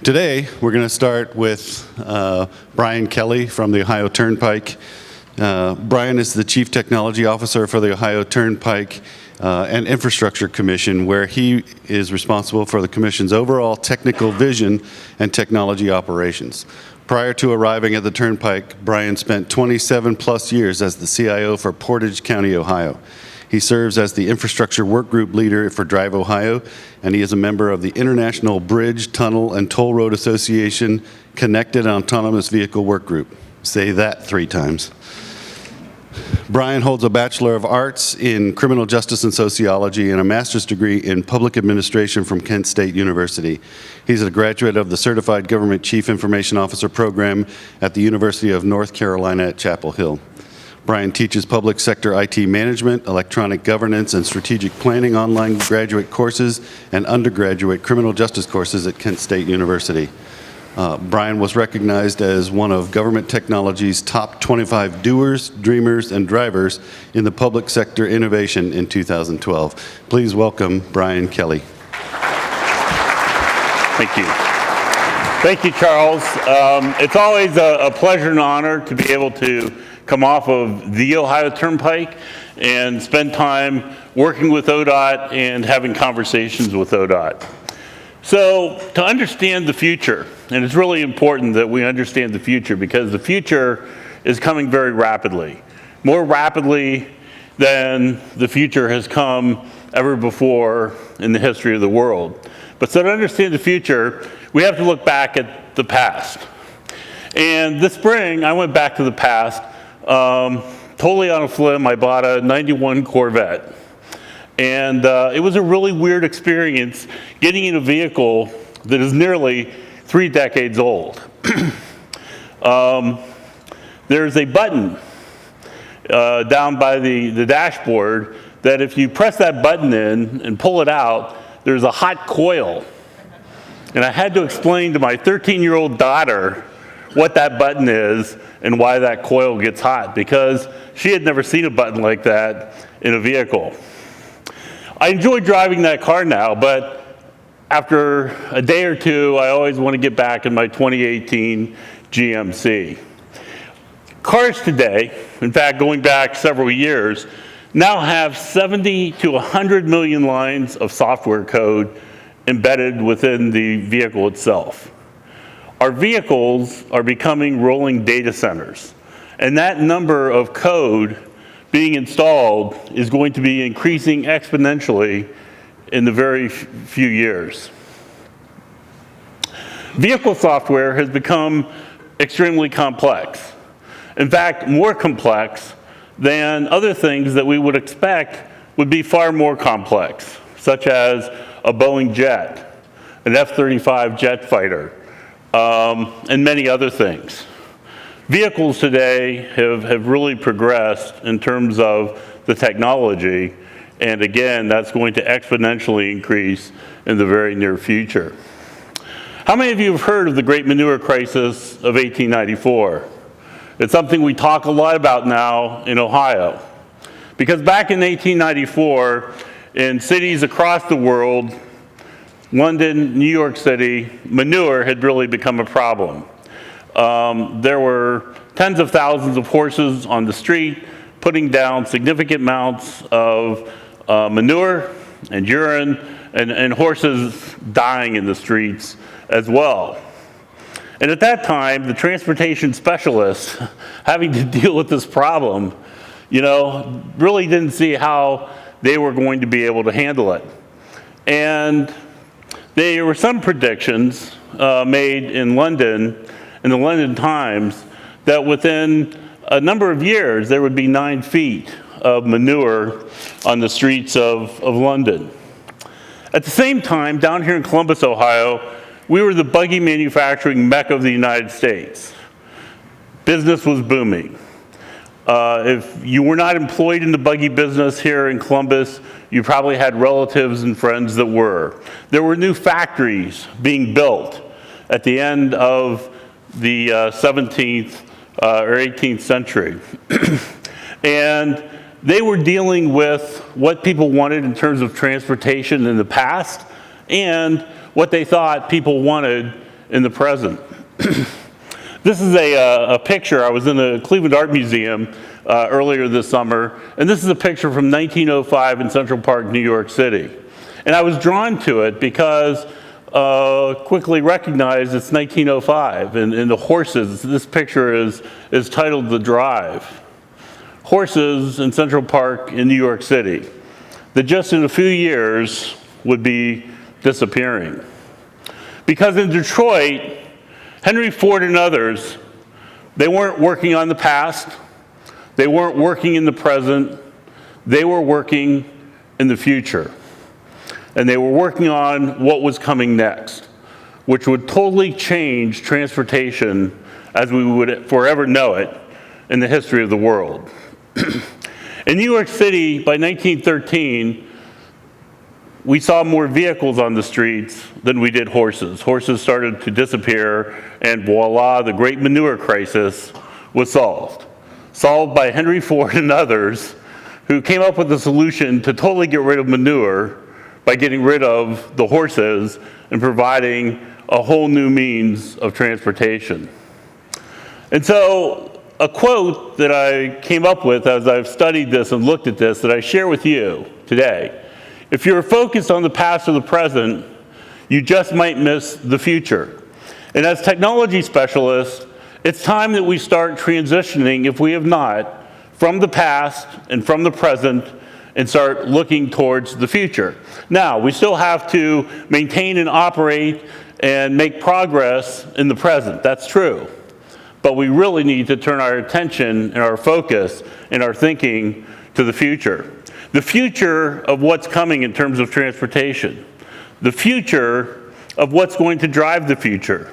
Today, we're going to start with Brian Kelly from the Ohio Turnpike. Brian is the Chief Technology Officer for the Ohio Turnpike and Infrastructure Commission, where he is responsible for the Commission's overall technical vision and technology operations. Prior to arriving at the Turnpike, Brian spent 27 plus years as the CIO for Portage County, Ohio. He serves as the Infrastructure Work Group Leader for Drive Ohio, and he is a member of the International Bridge, Tunnel, and Toll Road Association Connected Autonomous Vehicle Work Group. Say that 3 times. Brian holds a Bachelor of Arts in Criminal Justice and Sociology and a master's degree in Public Administration from Kent State University. He's a graduate of the Certified Government Chief Information Officer program at the University of North Carolina at Chapel Hill. Brian teaches public sector IT management, electronic governance, and strategic planning online graduate courses and undergraduate criminal justice courses at Kent State University. Brian was recognized as one of government technology's top 25 doers, dreamers, and drivers in the public sector innovation in 2012. Please welcome Brian Kelly. Thank you. Thank you, Charles. It's always a pleasure and honor to be able to come off of the Ohio Turnpike and spend time working with ODOT and having conversations with ODOT. So to understand the future, and it's really important that we understand the future because the future is coming very rapidly, more rapidly than the future has come ever before in the history of the world. But so to understand the future, we have to look back at the past. And this spring, I went back to the past, totally on a flim. I bought a 91 Corvette. And it was a really weird experience getting in a vehicle that is nearly 3 decades old. There's a button down by the dashboard that if you press that button in and pull it out, there's a hot coil. And I had to explain to my 13-year-old daughter what that button is and why that coil gets hot, because she had never seen a button like that in a vehicle. I enjoy driving that car now, but after a day or two, I always want to get back in my 2018 GMC. Cars today, in fact, going back several years, now have 70 to 100 million lines of software code embedded within the vehicle itself. Our vehicles are becoming rolling data centers, and that number of code being installed is going to be increasing exponentially in the very few years. Vehicle software has become extremely complex. In fact, more complex than other things that we would expect would be far more complex, such as a Boeing jet, an F-35 jet fighter, and many other things. Vehicles today have really progressed in terms of the technology, and again, that's going to exponentially increase in the very near future. How many of you have heard of the Great Manure Crisis of 1894? It's something we talk a lot about now in Ohio. Because back in 1894, in cities across the world, London, New York City, manure had really become a problem. There were tens of thousands of horses on the street putting down significant amounts of manure and urine, and horses dying in the streets as well. And at that time, the transportation specialists having to deal with this problem, really didn't see how they were going to be able to handle it. And there were some predictions made in London, in the London Times, that within a number of years, there would be 9 feet of manure on the streets of London. At the same time, down here in Columbus, Ohio, we were the buggy manufacturing mecca of the United States. Business was booming. If you were not employed in the buggy business here in Columbus, you probably had relatives and friends that were. There were new factories being built at the end of the 17th or 18th century. And they were dealing with what people wanted in terms of transportation in the past and what they thought people wanted in the present. This is a picture. I was in the Cleveland Art Museum earlier this summer, and this is a picture from 1905 in Central Park, New York City. And I was drawn to it because quickly recognized it's 1905, and the horses, this picture is titled The Drive. Horses in Central Park in New York City that just in a few years would be disappearing. Because in Detroit, Henry Ford and others, they weren't working on the past, they weren't working in the present, they were working in the future. And they were working on what was coming next, which would totally change transportation as we would forever know it in the history of the world. In New York City, by 1913, we saw more vehicles on the streets than we did horses. Horses started to disappear, and voila, the great manure crisis was solved. Solved by Henry Ford and others who came up with a solution to totally get rid of manure by getting rid of the horses and providing a whole new means of transportation. And so a quote that I came up with as I've studied this and looked at this that I share with you today. If you're focused on the past or the present, you just might miss the future. And as technology specialists, it's time that we start transitioning, if we have not, from the past and from the present and start looking towards the future. Now, we still have to maintain and operate and make progress in the present. That's true. But we really need to turn our attention and our focus and our thinking to the future. The future of what's coming in terms of transportation. The future of what's going to drive the future.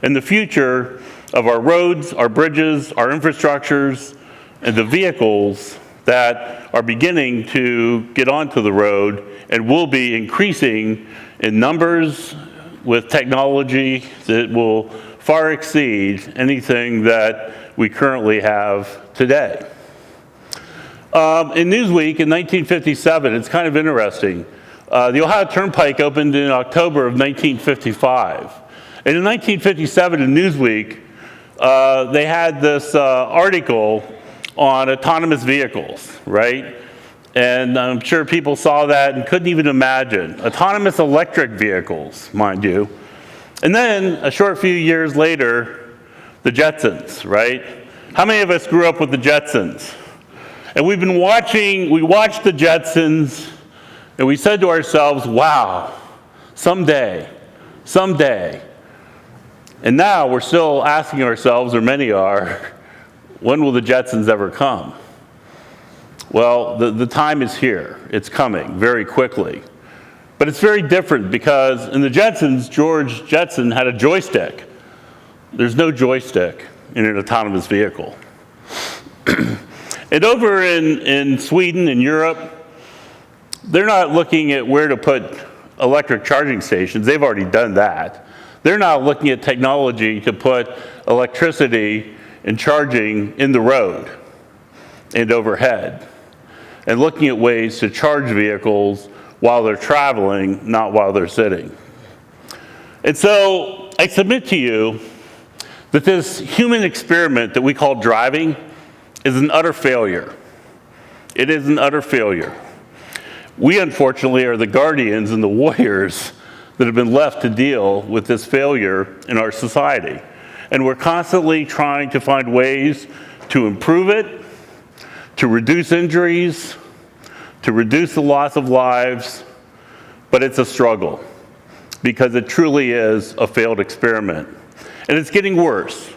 And the future of our roads, our bridges, our infrastructures, and the vehicles that are beginning to get onto the road and will be increasing in numbers with technology that will far exceed anything that we currently have today. In Newsweek in 1957, it's kind of interesting. The Ohio Turnpike opened in October of 1955. And in 1957 in Newsweek, they had this article on autonomous vehicles, right? And I'm sure people saw that and couldn't even imagine. Autonomous electric vehicles, mind you. And then a short few years later, the Jetsons, right? How many of us grew up with the Jetsons? And we watched the Jetsons, and we said to ourselves, wow, someday. And now we're still asking ourselves, or many are, when will the Jetsons ever come? Well, the time is here. It's coming very quickly. But it's very different because in the Jetsons, George Jetson had a joystick. There's no joystick in an autonomous vehicle. And over in Sweden and Europe, they're not looking at where to put electric charging stations. They've already done that. They're now looking at technology to put electricity and charging in the road and overhead, and looking at ways to charge vehicles while they're traveling, not while they're sitting. And so I submit to you that this human experiment that we call driving is an utter failure. It is an utter failure. We, unfortunately, are the guardians and the warriors that have been left to deal with this failure in our society. And we're constantly trying to find ways to improve it, to reduce injuries, to reduce the loss of lives, but it's a struggle because it truly is a failed experiment. And it's getting worse.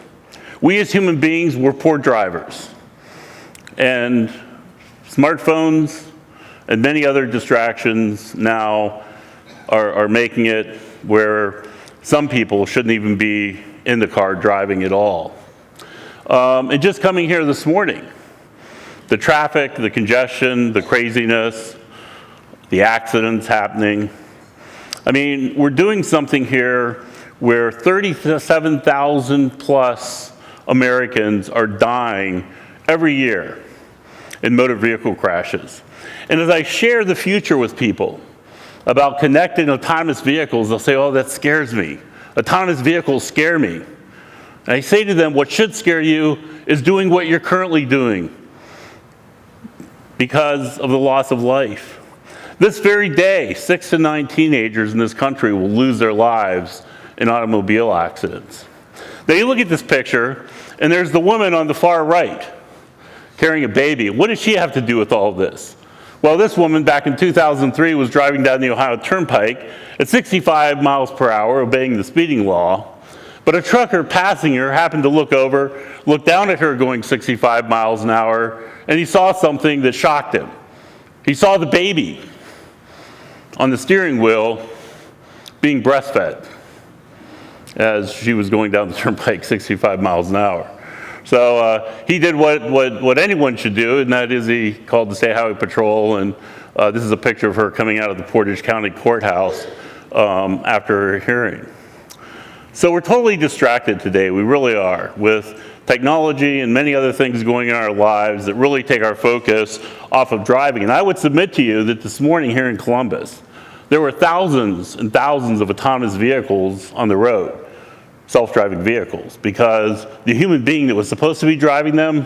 We as human beings, we're poor drivers. And smartphones and many other distractions now are making it where some people shouldn't even be in the car driving at all. And just coming here this morning, the traffic, the congestion, the craziness, the accidents happening. I mean, we're doing something here where 37,000 plus Americans are dying every year in motor vehicle crashes. And as I share the future with people about connected autonomous vehicles, they'll say, oh, that scares me. Autonomous vehicles scare me. And I say to them, what should scare you is doing what you're currently doing because of the loss of life. This very day, 6 to 9 teenagers in this country will lose their lives in automobile accidents. Now you look at this picture, and there's the woman on the far right carrying a baby. What does she have to do with all of this? Well, this woman back in 2003 was driving down the Ohio Turnpike at 65 miles per hour, obeying the speeding law. But a trucker passing her happened to look over, look down at her going 65 miles an hour, and he saw something that shocked him. He saw the baby on the steering wheel being breastfed as she was going down the turnpike 65 miles an hour. So he did what anyone should do, and that is he called the State Highway Patrol, and this is a picture of her coming out of the Portage County Courthouse after her hearing. So we're totally distracted today, we really are, with technology and many other things going on in our lives that really take our focus off of driving. And I would submit to you that this morning here in Columbus, there were thousands and thousands of autonomous vehicles on the road, self-driving vehicles, because the human being that was supposed to be driving them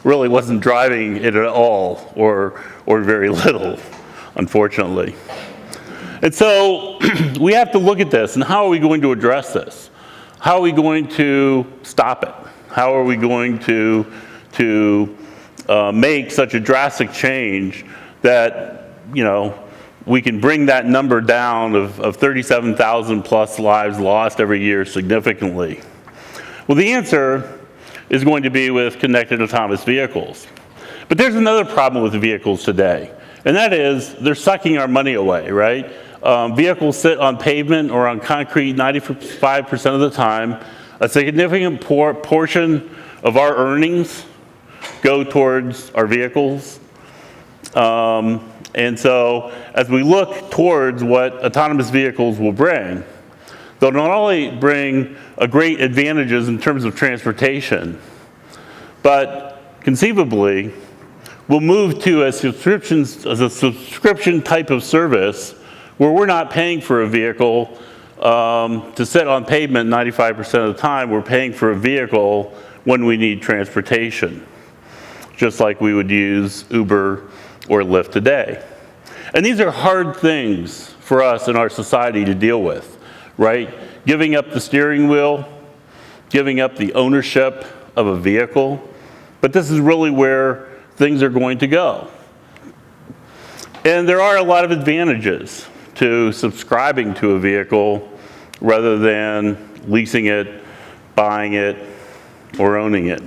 really wasn't driving it at all, or very little, unfortunately. And so we have to look at this, and how are we going to address this? How are we going to stop it? How are we going to make such a drastic change that, we can bring that number down of 37,000 plus lives lost every year significantly? Well, the answer is going to be with connected autonomous vehicles. But there's another problem with vehicles today, and that is they're sucking our money away, right? Vehicles sit on pavement or on concrete 95% of the time. A significant portion of our earnings go towards our vehicles. And so as we look towards what autonomous vehicles will bring, they'll not only bring a great advantages in terms of transportation, but conceivably will move to a subscription type of service where we're not paying for a vehicle to sit on pavement 95% of the time. We're paying for a vehicle when we need transportation, just like we would use Uber or Lyft today. And these are hard things for us in our society to deal with, right? Giving up the steering wheel, giving up the ownership of a vehicle, but this is really where things are going to go. And there are a lot of advantages to subscribing to a vehicle rather than leasing it, buying it, or owning it.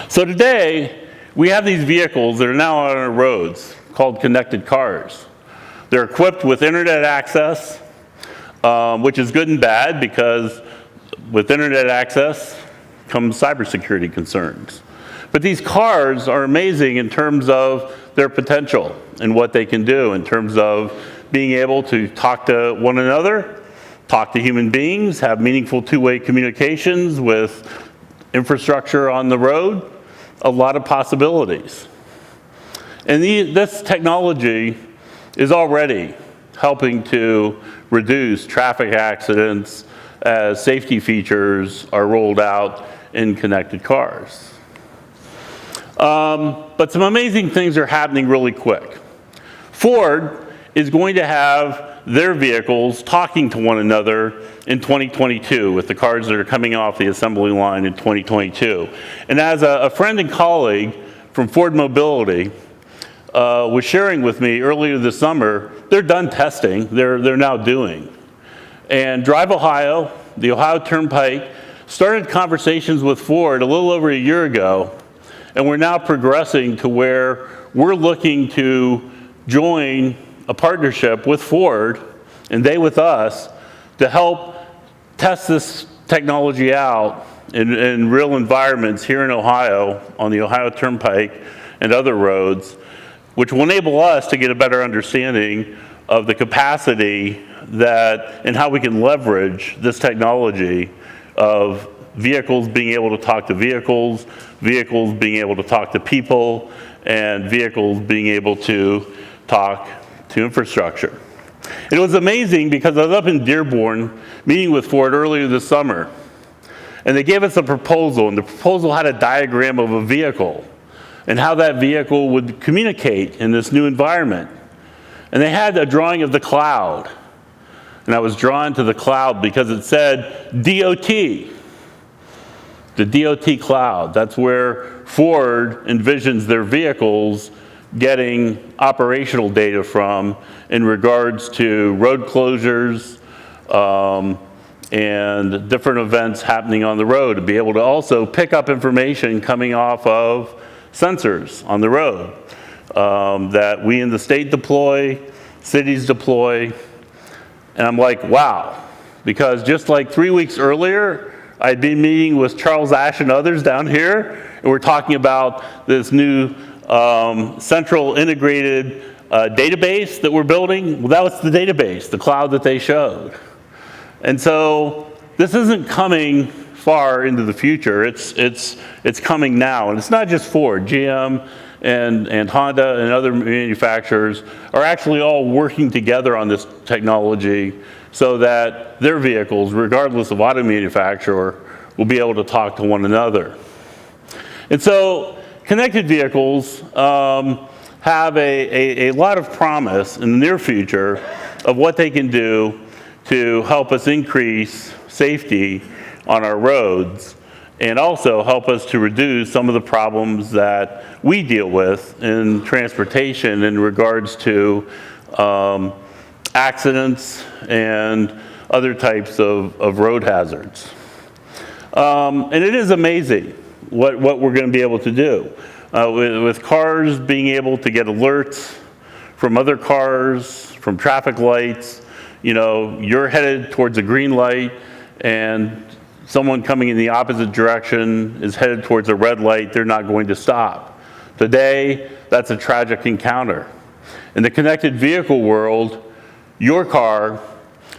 So today, we have these vehicles that are now on our roads called connected cars. They're equipped with internet access, which is good and bad, because with internet access comes cybersecurity concerns. But these cars are amazing in terms of their potential and what they can do in terms of being able to talk to one another, talk to human beings, have meaningful two-way communications with infrastructure on the road. A lot of possibilities. And this technology is already helping to reduce traffic accidents as safety features are rolled out in connected cars. But some amazing things are happening really quick. Ford is going to have their vehicles talking to one another in 2022 with the cars that are coming off the assembly line in 2022. And as a friend and colleague from Ford Mobility was sharing with me earlier this summer, they're done testing, they're now doing. And Drive Ohio, the Ohio Turnpike, started conversations with Ford a little over a year ago, and we're now progressing to where we're looking to join a partnership with Ford, and they with us, to help test this technology out in real environments here in Ohio, on the Ohio Turnpike and other roads, which will enable us to get a better understanding of the capacity that and how we can leverage this technology of vehicles being able to talk to vehicles, vehicles being able to talk to people, and vehicles being able to talk to infrastructure. It was amazing because I was up in Dearborn meeting with Ford earlier this summer, and they gave us a proposal, and the proposal had a diagram of a vehicle and how that vehicle would communicate in this new environment. And they had a drawing of the cloud, and I was drawn to the cloud because it said DOT, the DOT cloud. That's where Ford envisions their vehicles getting operational data from in regards to road closures and different events happening on the road, to be able to also pick up information coming off of sensors on the road that we in the state deploy, cities deploy. And I'm like, wow, because just like 3 weeks earlier, I'd been meeting with Charles Ash and others down here, and we're talking about this new central integrated database that we're building. Well, that was the database, the cloud that they showed. And so this isn't coming far into the future. It's coming now, and it's not just Ford. GM and Honda and other manufacturers are actually all working together on this technology so that their vehicles, regardless of auto manufacturer, will be able to talk to one another. And so connected vehicles have a lot of promise in the near future of what they can do to help us increase safety on our roads, and also help us to reduce some of the problems that we deal with in transportation in regards to accidents and other types of road hazards. And it is amazing what we're going to be able to do. With cars being able to get alerts from other cars, from traffic lights, you know, you're headed towards a green light and someone coming in the opposite direction is headed towards a red light, they're not going to stop. Today, that's a tragic encounter. In the connected vehicle world, your car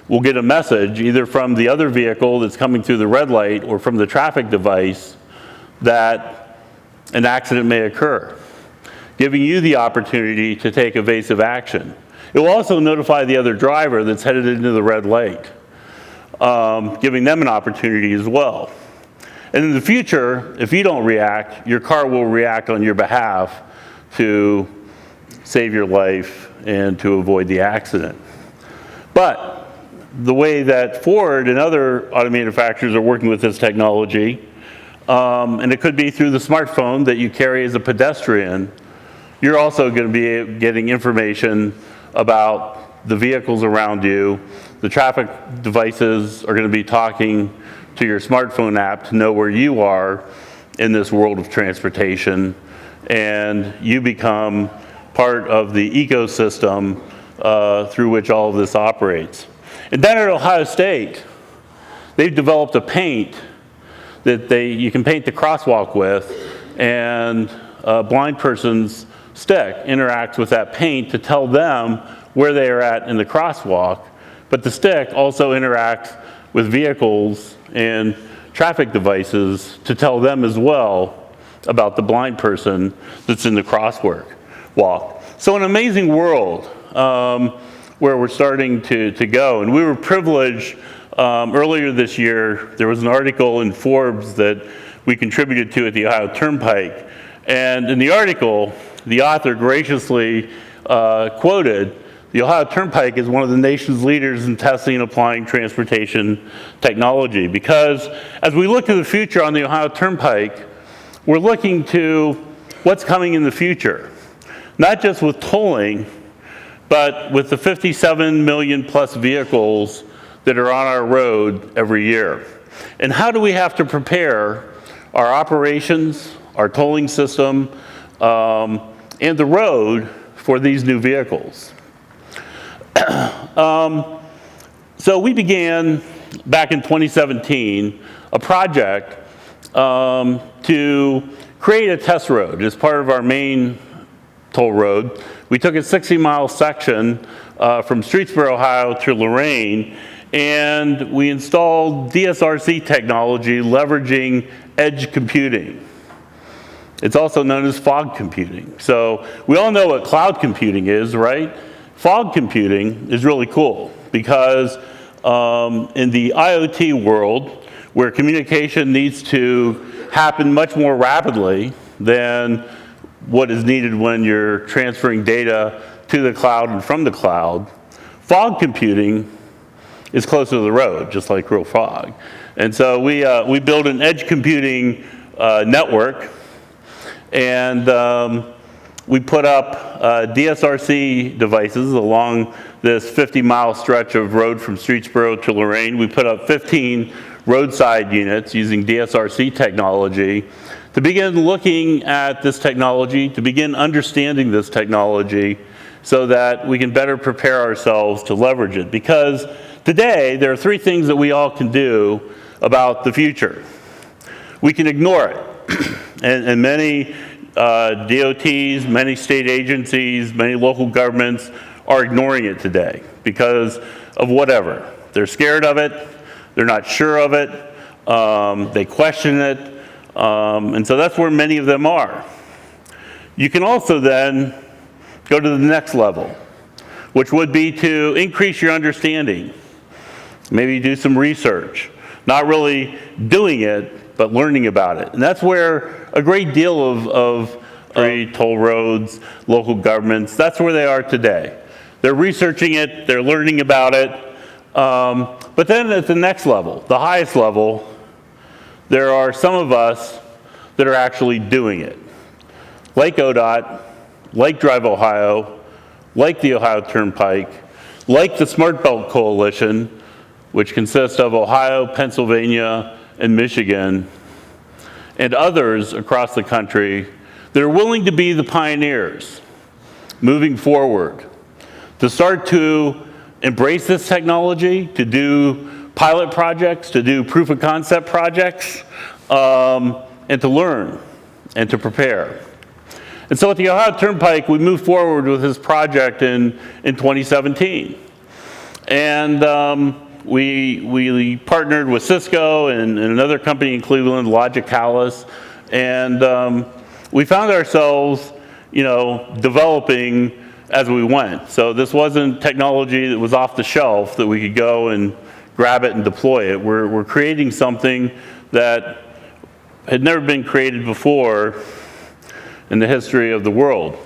will get a message either from the other vehicle that's coming through the red light or from the traffic device that an accident may occur, giving you the opportunity to take evasive action. It will also notify the other driver that's headed into the red light, giving them an opportunity as well. And in the future, if you don't react, your car will react on your behalf to save your life and to avoid the accident. But the way that Ford and other auto manufacturers are working with this technology, and it could be through the smartphone that you carry as a pedestrian, you're also going to be getting information about the vehicles around you. The traffic devices are going to be talking to your smartphone app to know where you are in this world of transportation, and you become part of the ecosystem through which all of this operates. And then at Ohio State, they've developed a paint that you can paint the crosswalk with, and a blind person's stick interacts with that paint to tell them where they are at in the crosswalk, but the stick also interacts with vehicles and traffic devices to tell them as well about the blind person that's in the crosswalk. So an amazing world where we're starting to go. And we were privileged earlier this year, there was an article in Forbes that we contributed to at the Ohio Turnpike. And in the article, the author graciously quoted, "The Ohio Turnpike is one of the nation's leaders in testing and applying transportation technology." Because as we look to the future on the Ohio Turnpike, we're looking to what's coming in the future. Not just with tolling, but with the 57 million plus vehicles that are on our road every year. And how do we have to prepare our operations, our tolling system, and the road for these new vehicles? So we began back in 2017 a project to create a test road as part of our main toll road. We took a 60-mile section from Streetsboro, Ohio to Lorain, and we installed DSRC technology leveraging edge computing. It's also known as fog computing. So we all know what cloud computing is, right? fog computing is really cool because in the IoT world, where communication needs to happen much more rapidly than what is needed when you're transferring data to the cloud and from the cloud, fog computing is closer to the road, just like real fog. And so we built an edge computing network, and we put up DSRC devices along this 50-mile stretch of road from Streetsboro to Lorraine. We put up 15 roadside units using DSRC technology to begin looking at this technology, to begin understanding this technology so that we can better prepare ourselves to leverage it. Because today, there are three things that we all can do about the future. We can ignore it, and many DOTs, many state agencies, many local governments are ignoring it today because of whatever. They're scared of it, they're not sure of it, they question it, and so that's where many of them are. You can also then go to the next level, which would be to increase your understanding. Maybe do some research, not really doing it, but learning about it. And that's where a great deal of toll roads, local governments, that's where they are today. They're researching it, they're learning about it, but then at the next level, the highest level, there are some of us that are actually doing it. Like ODOT, like Drive Ohio, like the Ohio Turnpike, like the Smart Belt Coalition, which consists of Ohio, Pennsylvania, and Michigan, and others across the country that are willing to be the pioneers moving forward, to start to embrace this technology, to do pilot projects, to do proof of concept projects, and to learn and to prepare. And so at the Ohio Turnpike, we moved forward with this project in 2017. And we partnered with Cisco and another company in Cleveland, Logicalis, and we found ourselves, developing as we went. So this wasn't technology that was off the shelf that we could go and grab it and deploy it. We're creating something that had never been created before in the history of the world.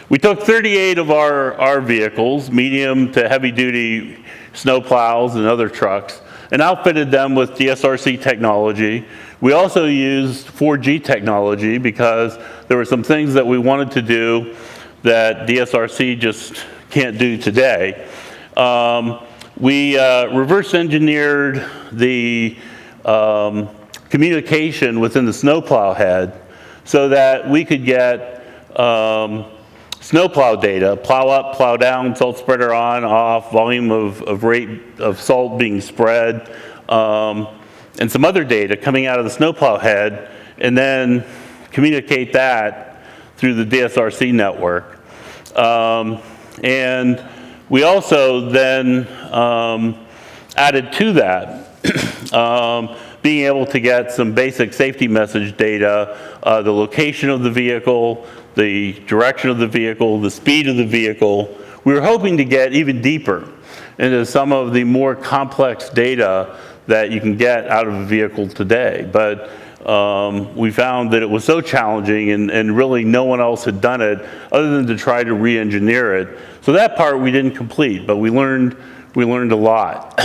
We took 38 of our vehicles, medium to heavy duty snowplows and other trucks, and outfitted them with DSRC technology. We also used 4G technology because there were some things that we wanted to do that DSRC just can't do today. We reverse engineered the communication within the snowplow head so that we could get snowplow data, plow up, plow down, salt spreader on, off, volume of rate of salt being spread, and some other data coming out of the snowplow head, and then communicate that through the DSRC network. And we also then added to that being able to get some basic safety message data, the location of the vehicle, the direction of the vehicle, the speed of the vehicle. We were hoping to get even deeper into some of the more complex data that you can get out of a vehicle today. But we found that it was so challenging and really no one else had done it other than to try to re-engineer it. So that part we didn't complete, but we learned a lot.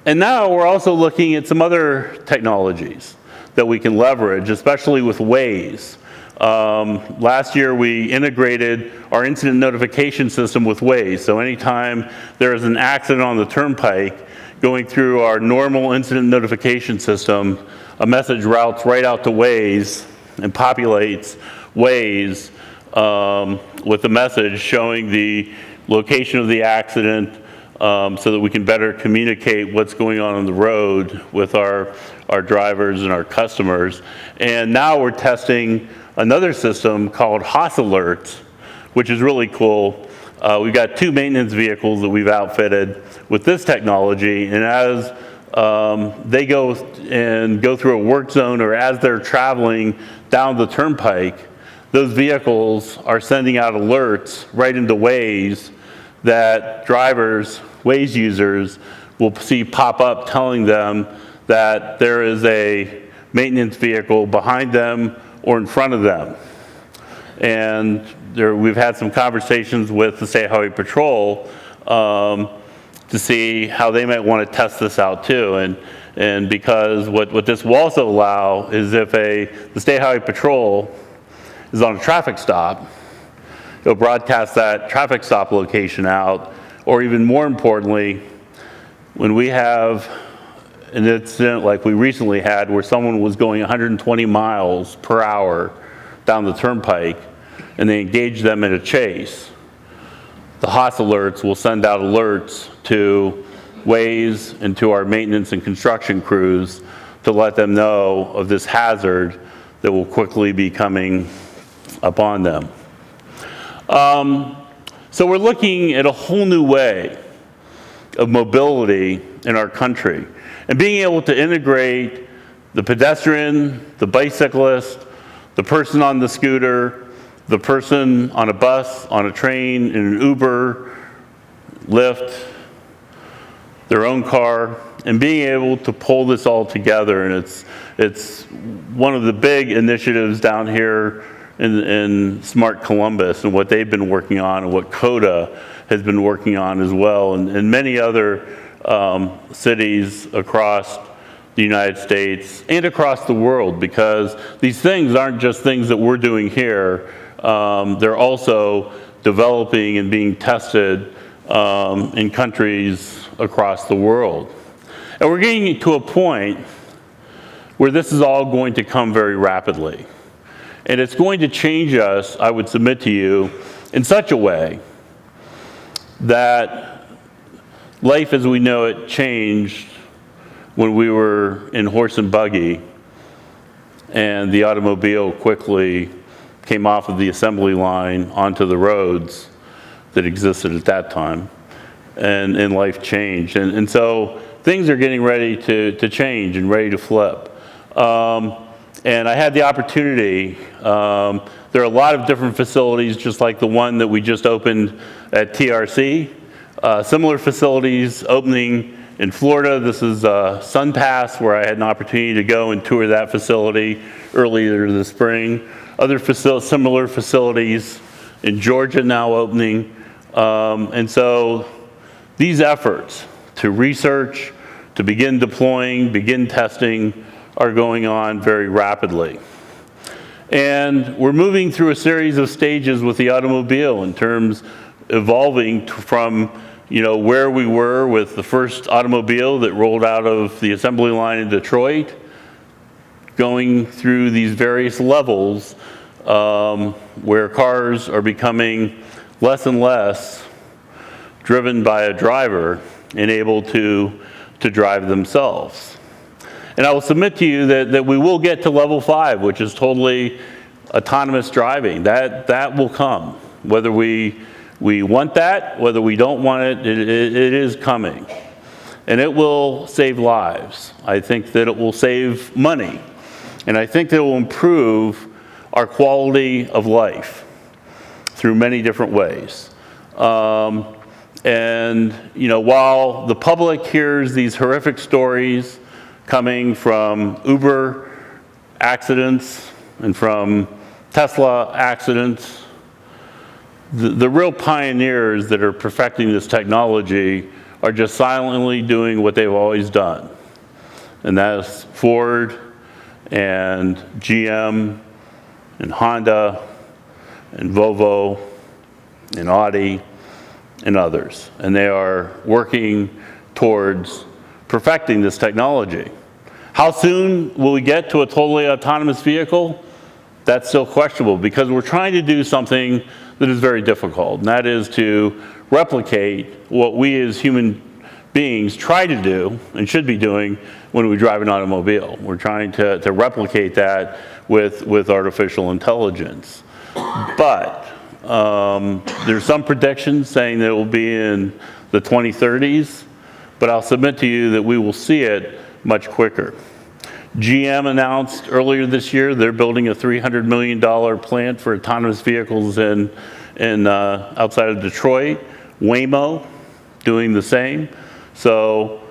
And now we're also looking at some other technologies that we can leverage, especially with Waze. Last year we integrated our incident notification system with Waze. So anytime there is an accident on the turnpike, going through our normal incident notification system, a message routes right out to Waze and populates Waze with a message showing the location of the accident so that we can better communicate what's going on the road with our drivers and our customers. And now we're testing another system called HOS Alerts, which is really cool. We've got 2 maintenance vehicles that we've outfitted with this technology, and as they go through a work zone or as they're traveling down the turnpike, those vehicles are sending out alerts right into Waze that drivers, Waze users, will see pop up telling them that there is a maintenance vehicle behind them or in front of them. And we've had some conversations with the State Highway Patrol to see how they might want to test this out too. And because what this will also allow is if the State Highway Patrol is on a traffic stop, it'll broadcast that traffic stop location out, or even more importantly, when we have an incident like we recently had where someone was going 120 miles per hour down the turnpike and they engaged them in a chase, the HOS alerts will send out alerts to Waze and to our maintenance and construction crews to let them know of this hazard that will quickly be coming upon them. So we're looking at a whole new way of mobility in our country, and being able to integrate the pedestrian, the bicyclist, the person on the scooter, the person on a bus, on a train, in an Uber, Lyft, their own car, and being able to pull this all together. And it's one of the big initiatives down here in Smart Columbus, and what they've been working on, and what CODA has been working on as well, and many other cities across the United States and across the world, because these things aren't just things that we're doing here. They're also developing and being tested in countries across the world. And we're getting to a point where this is all going to come very rapidly. And it's going to change us, I would submit to you, in such a way that life as we know it changed when we were in horse and buggy and the automobile quickly came off of the assembly line onto the roads that existed at that time, and life changed. And so things are getting ready to change and ready to flip. And I had the opportunity, there are a lot of different facilities just like the one that we just opened at TRC. Similar facilities opening in Florida. This is SunPass, where I had an opportunity to go and tour that facility earlier this spring. Other similar facilities in Georgia now opening. And so these efforts to research, to begin deploying, begin testing, are going on very rapidly. And we're moving through a series of stages with the automobile in terms evolving from where we were with the first automobile that rolled out of the assembly line in Detroit, going through these various levels where cars are becoming less and less driven by a driver and able to drive themselves. And I will submit to you that we will get to level 5, which is totally autonomous driving. That will come. Whether we want that, whether we don't want it, it is coming. And it will save lives. I think that it will save money. And I think that it will improve our quality of life through many different ways. And while the public hears these horrific stories coming from Uber accidents and from Tesla accidents, the real pioneers that are perfecting this technology are just silently doing what they've always done. And that's Ford and GM and Honda and Volvo and Audi and others. And they are working towards perfecting this technology. How soon will we get to a totally autonomous vehicle? That's still questionable, because we're trying to do something that is very difficult, and that is to replicate what we as human beings try to do and should be doing when we drive an automobile. We're trying to replicate that with artificial intelligence. But there's some predictions saying that it will be in the 2030s, but I'll submit to you that we will see it much quicker. GM announced earlier this year they're building a $300 million plant for autonomous vehicles in outside of Detroit. Waymo doing the same. So,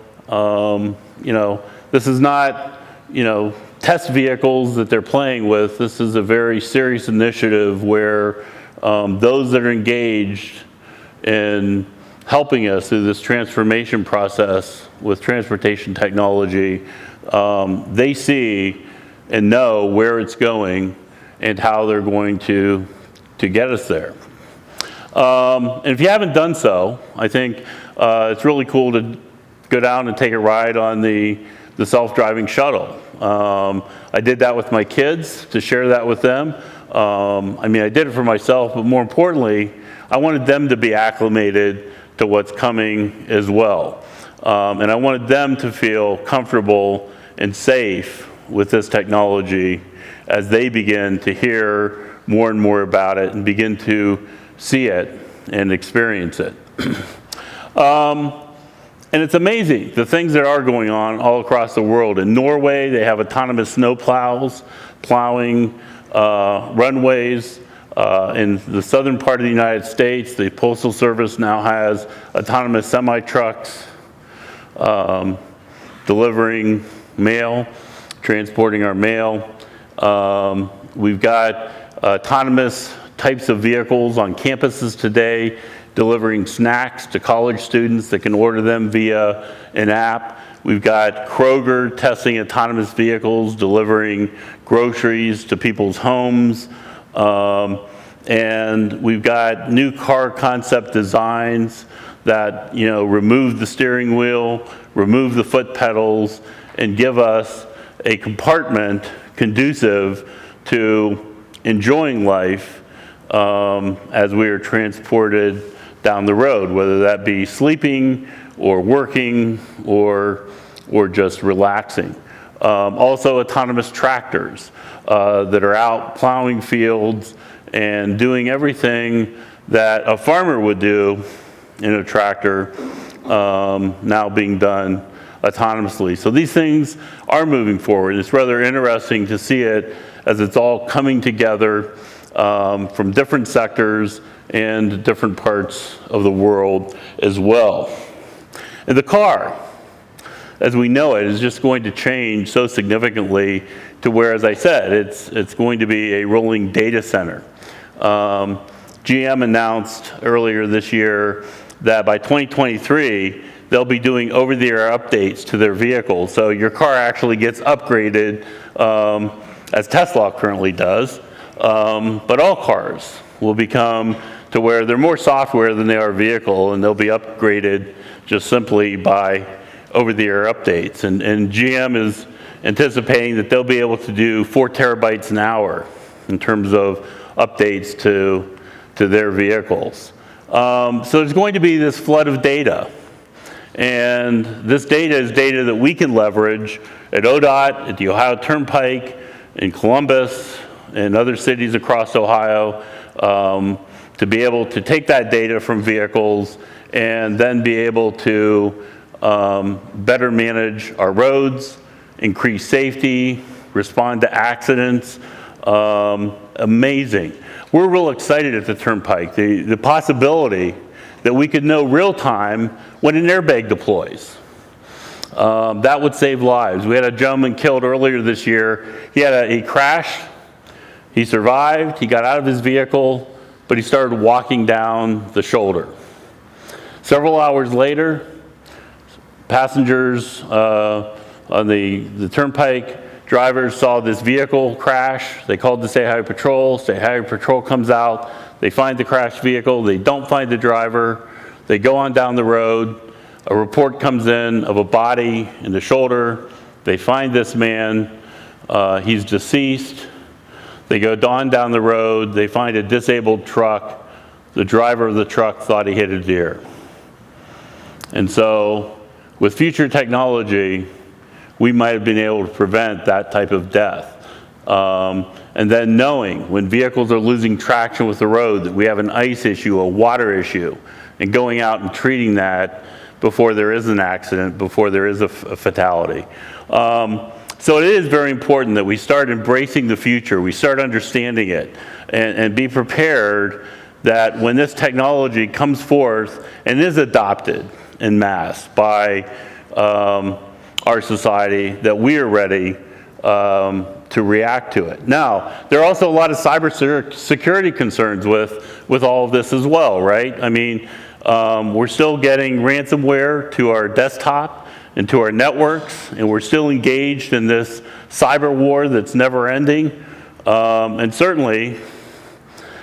this is not, test vehicles that they're playing with. This is a very serious initiative where those that are engaged in helping us through this transformation process with transportation technology, they see and know where it's going and how they're going to get us there. And if you haven't done so, I think it's really cool to go down and take a ride on the self-driving shuttle. I did that with my kids to share that with them. I did it for myself, but more importantly, I wanted them to be acclimated to what's coming as well. And I wanted them to feel comfortable and safe with this technology as they begin to hear more and more about it and begin to see it and experience it. And it's amazing, the things that are going on all across the world. In Norway, they have autonomous snow plows plowing runways. In the southern part of the United States, the Postal Service now has autonomous semi-trucks delivering mail, transporting our mail. We've got autonomous types of vehicles on campuses today, delivering snacks to college students that can order them via an app. We've got Kroger testing autonomous vehicles, delivering groceries to people's homes. And we've got new car concept designs that, remove the steering wheel, remove the foot pedals, and give us a compartment conducive to enjoying life as we are transported down the road, whether that be sleeping or working or just relaxing. Also autonomous tractors that are out plowing fields and doing everything that a farmer would do in a tractor, now being done autonomously. So these things are moving forward. It's rather interesting to see it as it's all coming together from different sectors and different parts of the world as well. And the car, as we know it, is just going to change so significantly to where, as I said, it's going to be a rolling data center. GM announced earlier this year that by 2023, they'll be doing over-the-air updates to their vehicles. So your car actually gets upgraded, as Tesla currently does, but all cars will become to where they're more software than they are vehicle, and they'll be upgraded just simply by over-the-air updates. And GM is anticipating that they'll be able to do 4 terabytes an hour in terms of updates to their vehicles. So there's going to be this flood of data. And this data is data that we can leverage at ODOT, at the Ohio Turnpike, in Columbus, and other cities across Ohio, to be able to take that data from vehicles and then be able to better manage our roads, increase safety, respond to accidents. Amazing. We're real excited at the Turnpike. The possibility that we could know real time when an airbag deploys. That would save lives. We had a gentleman killed earlier this year. He crashed, he survived, he got out of his vehicle, but he started walking down the shoulder. Several hours later, passengers on the Turnpike, drivers saw this vehicle crash. They called the State Highway Patrol. State Highway Patrol comes out. They find the crashed vehicle. They don't find the driver. They go on down the road. A report comes in of a body in the shoulder. They find this man. He's deceased. They go on down the road. They find a disabled truck. The driver of the truck thought he hit a deer. And so with future technology, we might have been able to prevent that type of death. And then knowing when vehicles are losing traction with the road that we have an ice issue, a water issue, and going out and treating that before there is an accident, before there is a fatality. So it is very important that we start embracing the future, we start understanding it, and be prepared that when this technology comes forth and is adopted en masse by our society, that we are ready to react to it. Now, there are also a lot of cybersecurity concerns with all of this as well, right? I mean, we're still getting ransomware to our desktop and to our networks, and we're still engaged in this cyber war that's never ending. And certainly,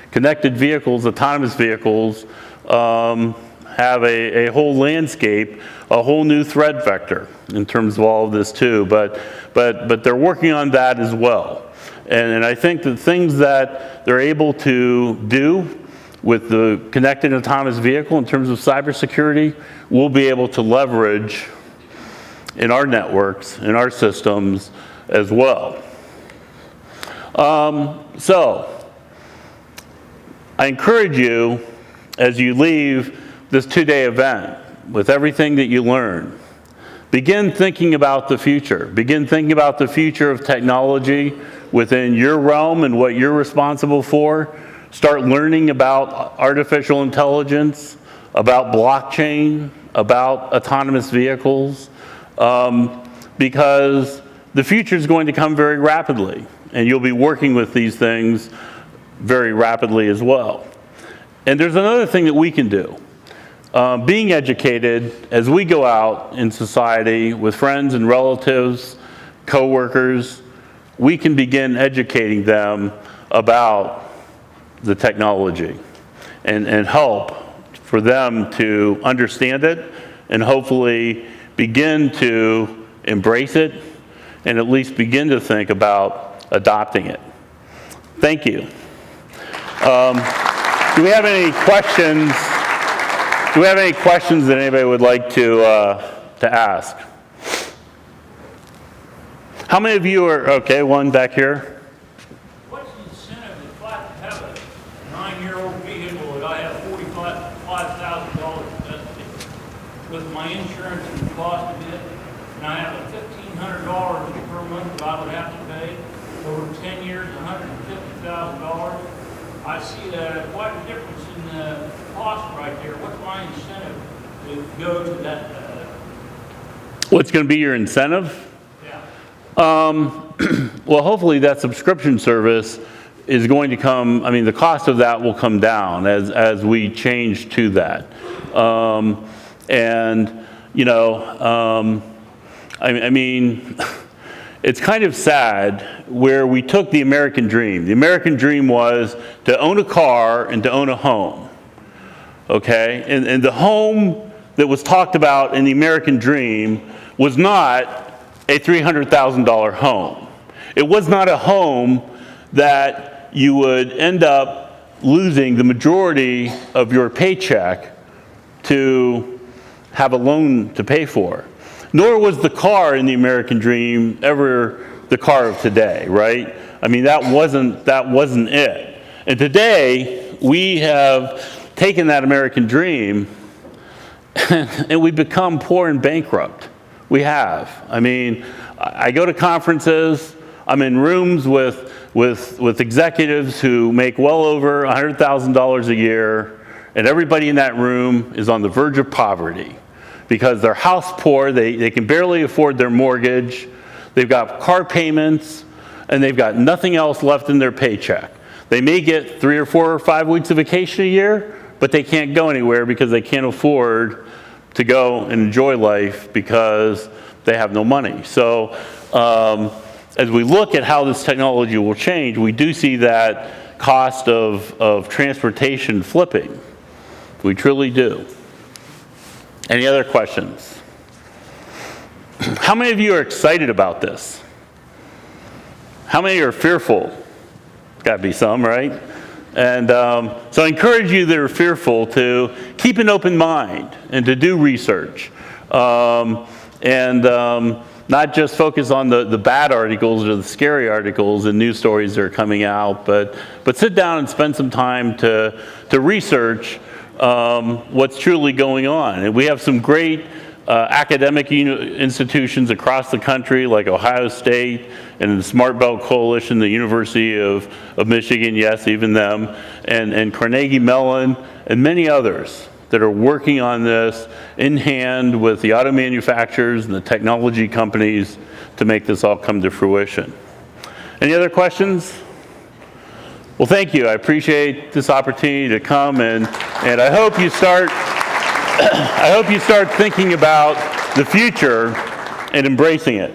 connected vehicles, autonomous vehicles, have a whole landscape, a whole new threat vector in terms of all of this too. But they're working on that as well. And I think the things that they're able to do with the connected autonomous vehicle in terms of cybersecurity, we'll be able to leverage in our networks, in our systems as well. So I encourage you, as you leave this 2-day event, with everything that you learn, begin thinking about the future. Begin thinking about the future of technology within your realm and what you're responsible for. Start learning about artificial intelligence, about blockchain, about autonomous vehicles, because the future is going to come very rapidly, and you'll be working with these things very rapidly as well. And there's another thing that we can do. Being educated as we go out in society with friends and relatives, coworkers, we can begin educating them about the technology and help for them to understand it and hopefully begin to embrace it and at least begin to think about adopting it. Thank you. Do we have any questions? Do we have any questions that anybody would like to ask? How many of you are, okay, one back here. What's the incentive if I have a 9-year-old vehicle that I have $45,000 invested with my insurance and cost of it, and I have a $1,500 per month that I would have to pay over 10 years, $150,000. I see quite a difference in the cost right there. What's my incentive to go to that? What's going to be your incentive? Yeah. Well, hopefully that subscription service is going to come, I mean, the cost of that will come down as we change to that. And, you know, I mean, it's kind of sad where we took the American dream. The American dream was to own a car and to own a home, okay? And the home that was talked about in the American dream was not a $300,000 home. It was not a home that you would end up losing the majority of your paycheck to have a loan to pay for. Nor was the car in the American dream ever the car of today, right? I mean, that wasn't it. And today, we have taken that American dream and we've become poor and bankrupt. We have. I mean, I go to conferences, I'm in rooms with executives who make well over $100,000 a year, and everybody in that room is on the verge of poverty because they're house poor, they can barely afford their mortgage, they've got car payments, and they've got nothing else left in their paycheck. They may get 3 or 4 or 5 weeks of vacation a year, but they can't go anywhere because they can't afford to go and enjoy life because they have no money. So as we look at how this technology will change, we do see that cost of transportation flipping. We truly do. Any other questions? How many of you are excited about this? How many are fearful? Got to be some, right? And so I encourage you that are fearful to keep an open mind and to do research. And not just focus on the bad articles or the scary articles and news stories that are coming out, but sit down and spend some time to research what's truly going on. And we have some great academic institutions across the country like Ohio State and the Smart Belt Coalition, the University of Michigan, yes, even them, and Carnegie Mellon, and many others that are working on this in hand with the auto manufacturers and the technology companies to make this all come to fruition. Any other questions? Well, thank you. I appreciate this opportunity to come, and I hope you start thinking about the future and embracing it.